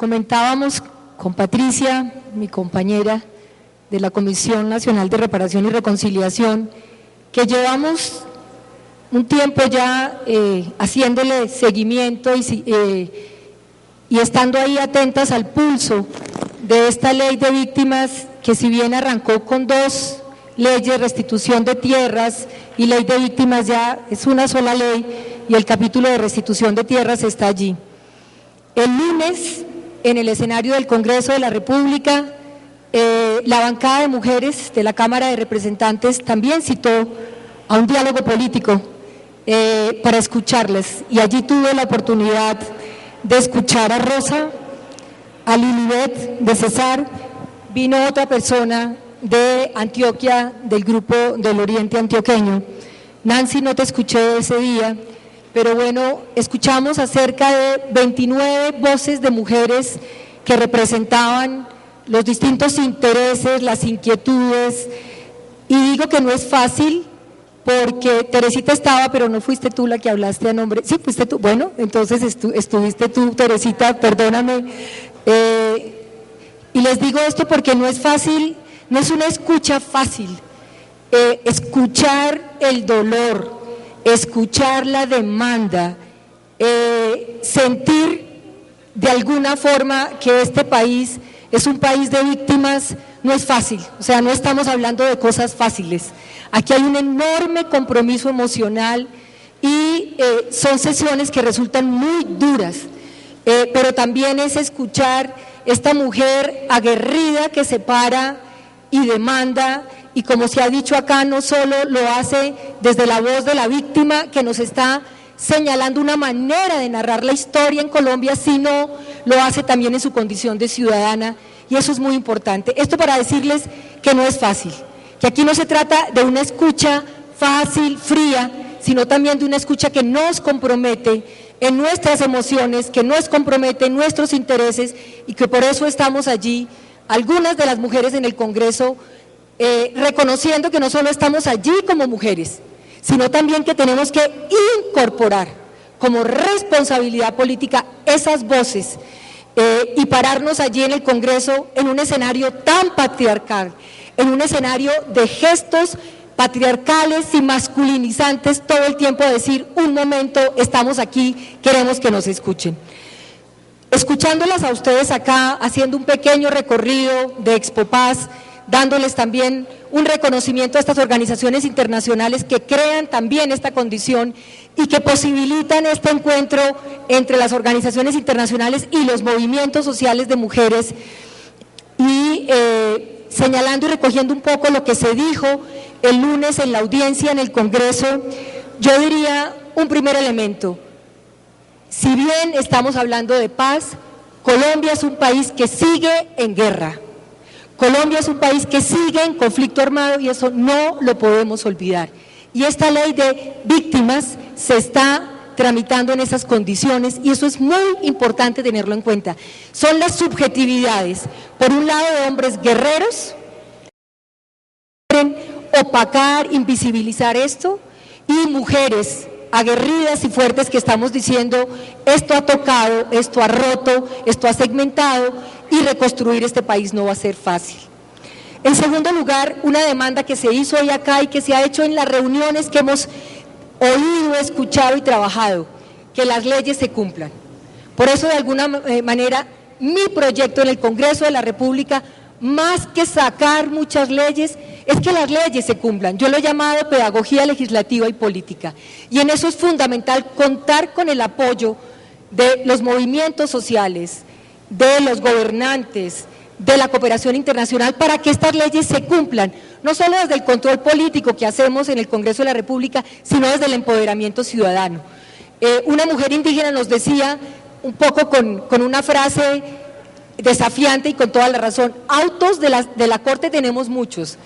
Comentábamos con Patricia, mi compañera de la Comisión Nacional de Reparación y Reconciliación, que llevamos un tiempo ya haciéndole seguimiento y estando ahí atentas al pulso de esta ley de víctimas, que si bien arrancó con 2 leyes, restitución de tierras y ley de víctimas, ya es una sola ley y el capítulo de restitución de tierras está allí. El lunes, en el escenario del Congreso de la República, la bancada de mujeres de la Cámara de Representantes también citó a un diálogo político para escucharles, y allí tuve la oportunidad de escuchar a Rosa, a Lilibet de Cesar, vino otra persona de Antioquia, del grupo del Oriente Antioqueño. Nancy, no te escuché ese día, pero bueno, escuchamos acerca de 29 voces de mujeres que representaban los distintos intereses, las inquietudes, y digo que no es fácil, porque Teresita estaba, pero no fuiste tú la que hablaste a nombre, sí, fuiste tú, bueno, entonces estuviste tú, Teresita, perdóname, y les digo esto porque no es fácil, no es una escucha fácil, escuchar el dolor, escuchar la demanda, sentir de alguna forma que este país es un país de víctimas, no es fácil, o sea, no estamos hablando de cosas fáciles. Aquí hay un enorme compromiso emocional y son sesiones que resultan muy duras, pero también es escuchar esta mujer aguerrida que se para y demanda, y como se ha dicho acá, no solo lo hace desde la voz de la víctima que nos está señalando una manera de narrar la historia en Colombia, sino lo hace también en su condición de ciudadana, y eso es muy importante. Esto para decirles que no es fácil, que aquí no se trata de una escucha fácil, fría, sino también de una escucha que nos compromete en nuestras emociones, que nos compromete en nuestros intereses, y que por eso estamos allí, algunas de las mujeres en el Congreso, reconociendo que no solo estamos allí como mujeres, sino también que tenemos que incorporar como responsabilidad política esas voces y pararnos allí en el Congreso en un escenario tan patriarcal, en un escenario de gestos patriarcales y masculinizantes, todo el tiempo decir, un momento, estamos aquí, queremos que nos escuchen. Escuchándolas a ustedes acá, haciendo un pequeño recorrido de Expopaz, dándoles también un reconocimiento a estas organizaciones internacionales que crean también esta condición y que posibilitan este encuentro entre las organizaciones internacionales y los movimientos sociales de mujeres, y señalando y recogiendo un poco lo que se dijo el lunes en la audiencia en el Congreso, yo diría un primer elemento: si bien estamos hablando de paz, Colombia es un país que sigue en guerra. Colombia es un país que sigue en conflicto armado, y eso no lo podemos olvidar. Y esta ley de víctimas se está tramitando en esas condiciones, y eso es muy importante tenerlo en cuenta. Son las subjetividades, por un lado, de hombres guerreros, que quieren opacar, invisibilizar esto, y mujeres aguerridas y fuertes que estamos diciendo, esto ha tocado, esto ha roto, esto ha segmentado, y reconstruir este país no va a ser fácil. En segundo lugar, una demanda que se hizo hoy acá y que se ha hecho en las reuniones que hemos oído, escuchado y trabajado, que las leyes se cumplan. Por eso, de alguna manera, mi proyecto en el Congreso de la República, más que sacar muchas leyes, es que las leyes se cumplan. Yo lo he llamado pedagogía legislativa y política, y en eso es fundamental contar con el apoyo de los movimientos sociales, de los gobernantes, de la cooperación internacional, para que estas leyes se cumplan, no solo desde el control político que hacemos en el Congreso de la República, sino desde el empoderamiento ciudadano. Una mujer indígena nos decía, un poco con una frase desafiante y con toda la razón, autos de la Corte tenemos muchos,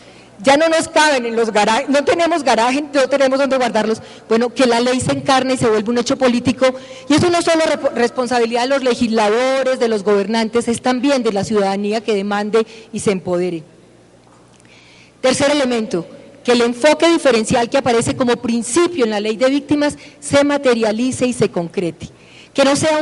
ya no nos caben en los garajes, no tenemos garaje, no tenemos donde guardarlos. Bueno, que la ley se encarne y se vuelva un hecho político, y eso no es solo responsabilidad de los legisladores, de los gobernantes, es también de la ciudadanía que demande y se empodere. Tercer elemento, que el enfoque diferencial que aparece como principio en la ley de víctimas se materialice y se concrete, que no sea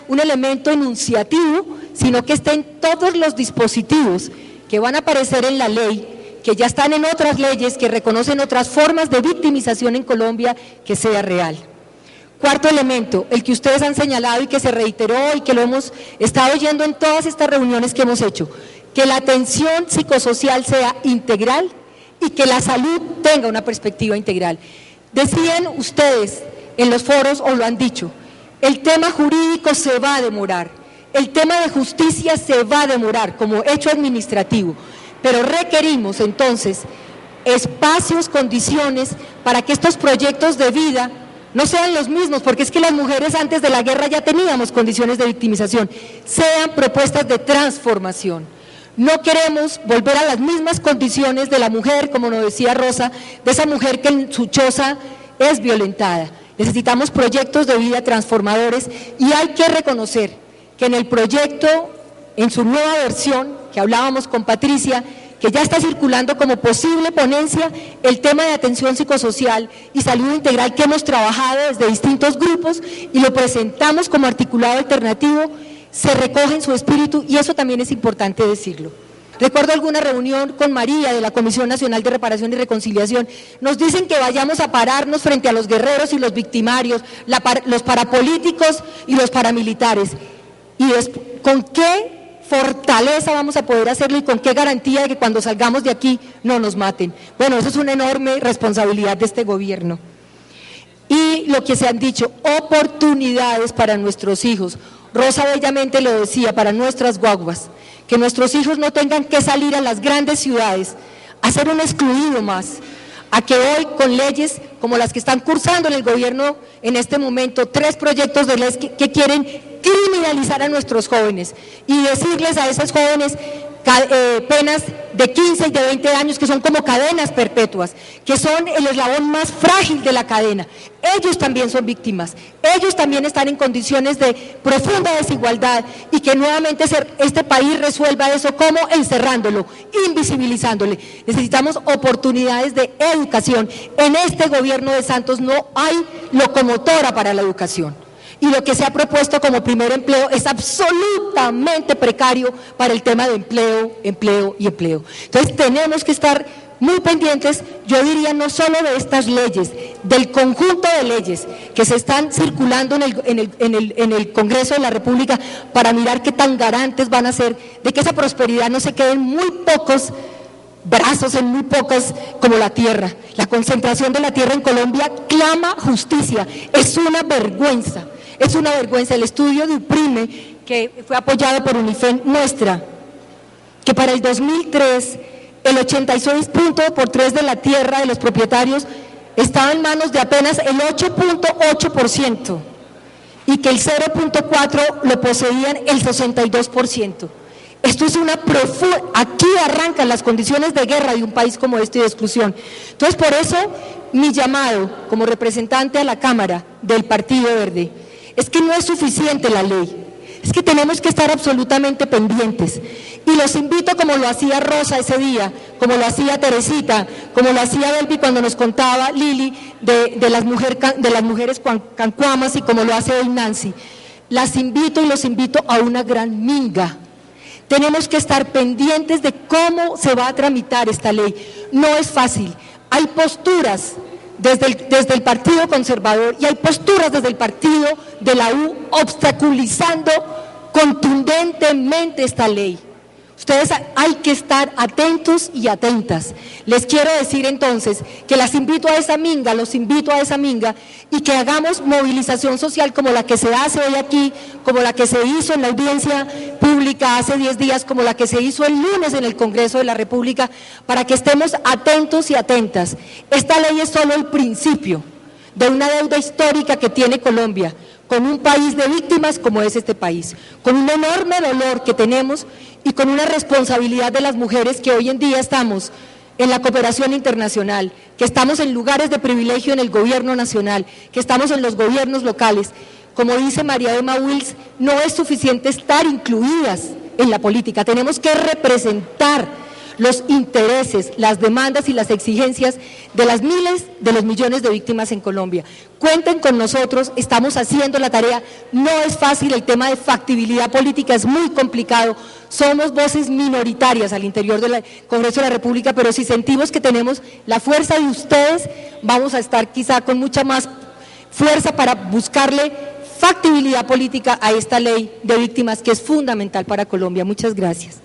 un elemento enunciativo, sino que esté en todos los dispositivos que van a aparecer en la ley, que ya están en otras leyes, que reconocen otras formas de victimización en Colombia, que sea real. Cuarto elemento, el que ustedes han señalado y que se reiteró y que lo hemos estado oyendo en todas estas reuniones que hemos hecho, que la atención psicosocial sea integral y que la salud tenga una perspectiva integral. Decían ustedes en los foros, o lo han dicho, el tema jurídico se va a demorar, el tema de justicia se va a demorar como hecho administrativo, pero requerimos entonces espacios, condiciones para que estos proyectos de vida no sean los mismos, porque es que las mujeres antes de la guerra ya teníamos condiciones de victimización, sean propuestas de transformación. No queremos volver a las mismas condiciones de la mujer, como nos decía Rosa, de esa mujer que en su choza es violentada. Necesitamos proyectos de vida transformadores y hay que reconocer que en el proyecto, en su nueva versión, que hablábamos con Patricia, que ya está circulando como posible ponencia, el tema de atención psicosocial y salud integral que hemos trabajado desde distintos grupos y lo presentamos como articulado alternativo, se recoge en su espíritu y eso también es importante decirlo. Recuerdo alguna reunión con María de la Comisión Nacional de Reparación y Reconciliación, nos dicen que vayamos a pararnos frente a los guerreros y los victimarios, los parapolíticos y los paramilitares, y ¿con qué fortaleza vamos a poder hacerlo y con qué garantía de que cuando salgamos de aquí no nos maten? Bueno, eso es una enorme responsabilidad de este gobierno. Y lo que se han dicho, oportunidades para nuestros hijos. Rosa bellamente lo decía, para nuestras guaguas, que nuestros hijos no tengan que salir a las grandes ciudades a ser un excluido más, a que hoy con leyes como las que están cursando en el gobierno en este momento, 3 proyectos de ley que quieren criminalizar a nuestros jóvenes y decirles a esos jóvenes penas de 15 y de 20 años que son como cadenas perpetuas, que son el eslabón más frágil de la cadena. Ellos también son víctimas, ellos también están en condiciones de profunda desigualdad y que nuevamente este país resuelva eso, como encerrándolo, invisibilizándole. Necesitamos oportunidades de educación. En este gobierno de Santos no hay locomotora para la educación. Y lo que se ha propuesto como primer empleo es absolutamente precario para el tema de empleo, empleo y empleo. Entonces tenemos que estar muy pendientes, yo diría no solo de estas leyes, del conjunto de leyes que se están circulando en el Congreso de la República para mirar qué tan garantes van a ser de que esa prosperidad no se quede en muy pocos brazos, en muy pocas, como la tierra. La concentración de la tierra en Colombia clama justicia, es una vergüenza. Es una vergüenza. El estudio de UPRIME, que fue apoyado por UNIFEN, muestra que para el 2003 el 86.3% de la tierra de los propietarios estaba en manos de apenas el 8.8% y que el 0.4% lo poseían el 62%. Esto es una profunda, aquí arrancan las condiciones de guerra de un país como este y de exclusión. Entonces, por eso, mi llamado como representante a la Cámara del Partido Verde es que no es suficiente la ley, es que tenemos que estar absolutamente pendientes. Y los invito, como lo hacía Rosa ese día, como lo hacía Teresita, como lo hacía Delpi cuando nos contaba Lili de las mujeres cancuamas y como lo hace hoy Nancy. Las invito y los invito a una gran minga. Tenemos que estar pendientes de cómo se va a tramitar esta ley. No es fácil. Hay posturas desde el Partido Conservador y hay posturas desde el Partido de la U obstaculizando contundentemente esta ley. Ustedes hay que estar atentos y atentas. Les quiero decir entonces que las invito a esa minga, los invito a esa minga y que hagamos movilización social como la que se hace hoy aquí, como la que se hizo en la audiencia pública hace 10 días, como la que se hizo el lunes en el Congreso de la República, para que estemos atentos y atentas. Esta ley es solo el principio de una deuda histórica que tiene Colombia con un país de víctimas como es este país, con un enorme dolor que tenemos y con una responsabilidad de las mujeres que hoy en día estamos en la cooperación internacional, que estamos en lugares de privilegio en el gobierno nacional, que estamos en los gobiernos locales. Como dice María Emma Wills, no es suficiente estar incluidas en la política, tenemos que representar. los intereses, las demandas y las exigencias de las miles de los millones de víctimas en Colombia. Cuenten con nosotros, estamos haciendo la tarea, no es fácil, el tema de factibilidad política es muy complicado, somos voces minoritarias al interior del Congreso de la República, pero si sentimos que tenemos la fuerza de ustedes, vamos a estar quizá con mucha más fuerza para buscarle factibilidad política a esta ley de víctimas que es fundamental para Colombia. Muchas gracias.